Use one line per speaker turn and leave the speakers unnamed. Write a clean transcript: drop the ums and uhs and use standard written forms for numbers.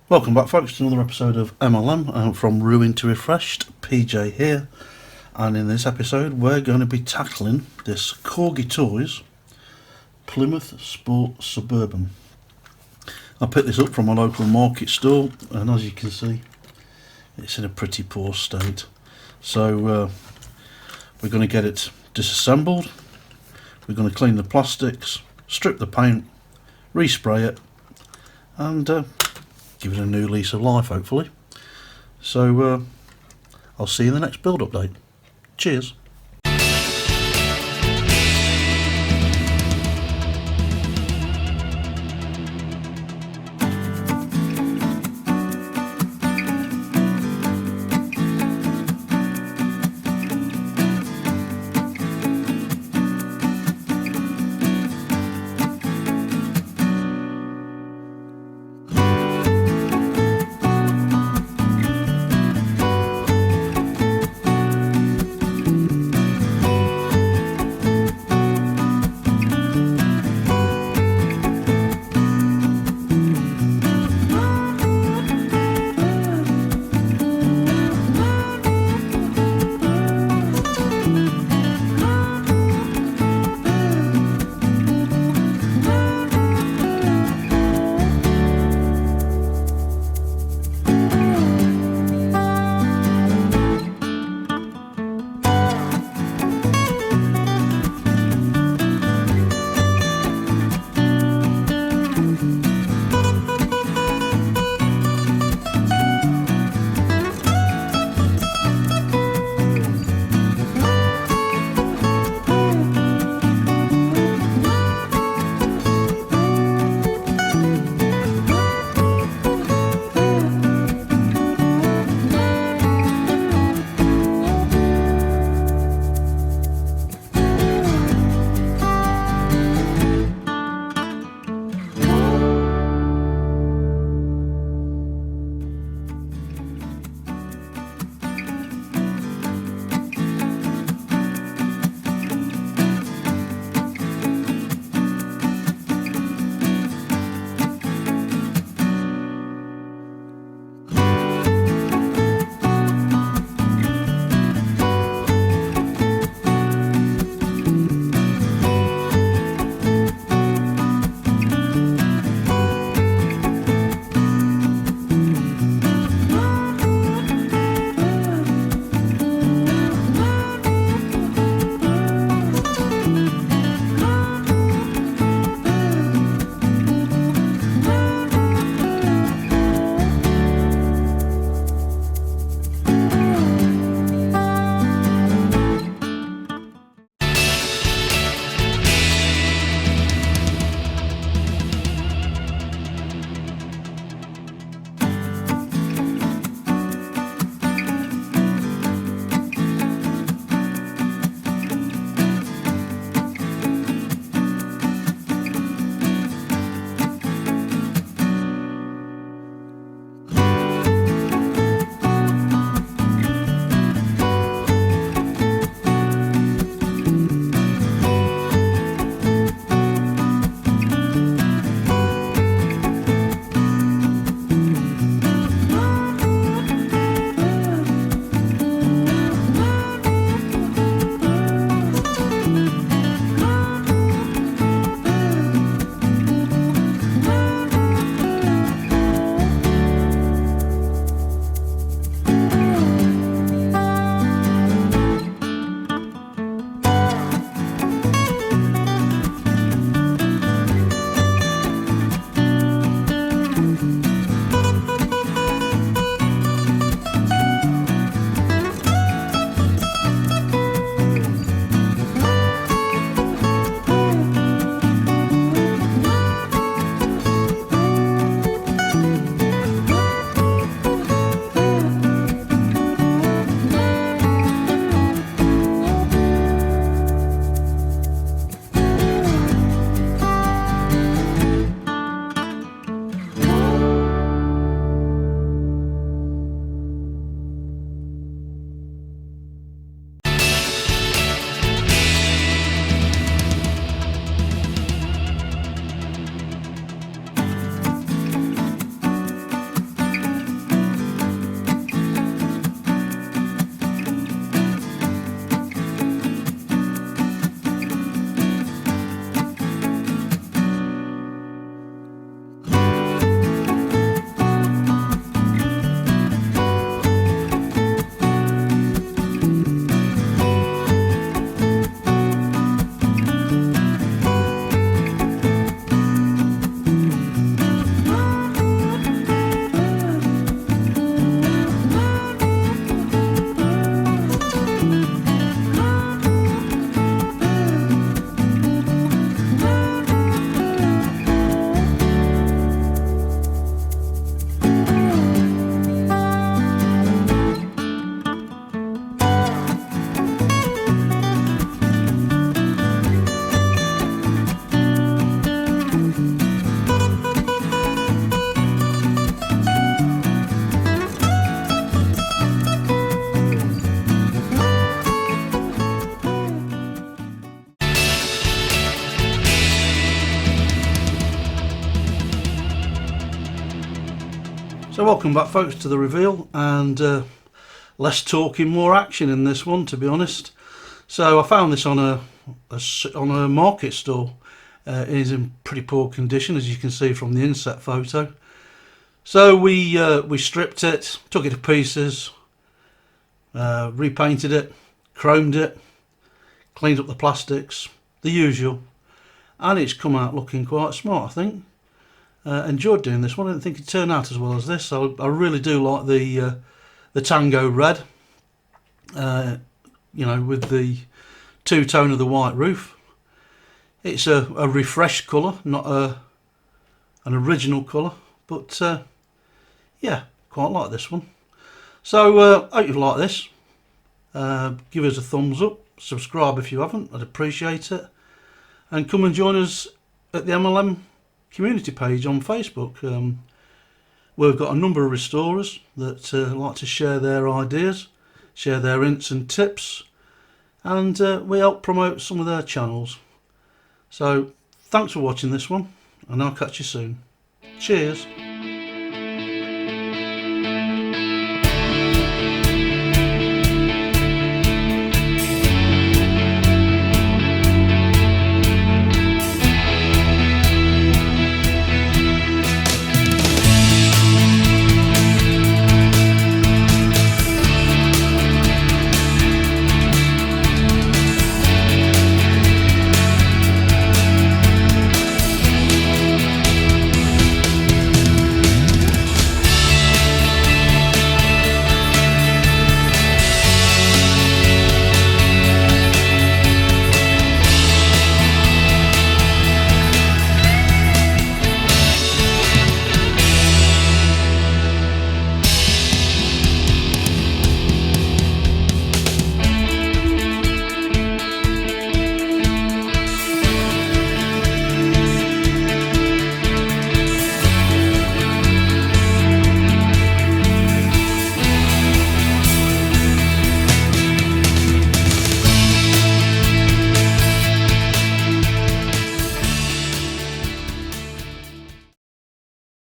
Welcome back, folks, to another episode of MLM from Ruined to Refreshed. PJ here, and in this episode we're going to be tackling this Corgi Toys Plymouth Suburban. I picked this up from a local market store, and as you can see, it's in a pretty poor state. So we're going to get it disassembled. We're going to clean the plastics, strip the paint, respray it, and give it a new lease of life, hopefully. So I'll see you in the next build update. Cheers. So welcome back folks to the reveal, and less talking, more action in this one, to be honest. So I found this on a market stall. It is in pretty poor condition, as you can see from the inset photo. So we stripped it, took it to pieces, repainted it, chromed it, cleaned up the plastics, the usual, and it's come out looking quite smart, I think. Enjoyed doing this one. I didn't think it'd turn out as well as this. I really do like the Tango red, you know, with the two-tone of the white roof. It's a refreshed colour, not an original colour, but yeah, quite like this one. So hope you like this. Give us a thumbs up, subscribe if you haven't, I'd appreciate it, and come and join us at the MLM community page on Facebook. We've got a number of restorers that like to share their ideas, share their hints and tips, and we help promote some of their channels. So thanks for watching this one, and I'll catch you soon. Cheers.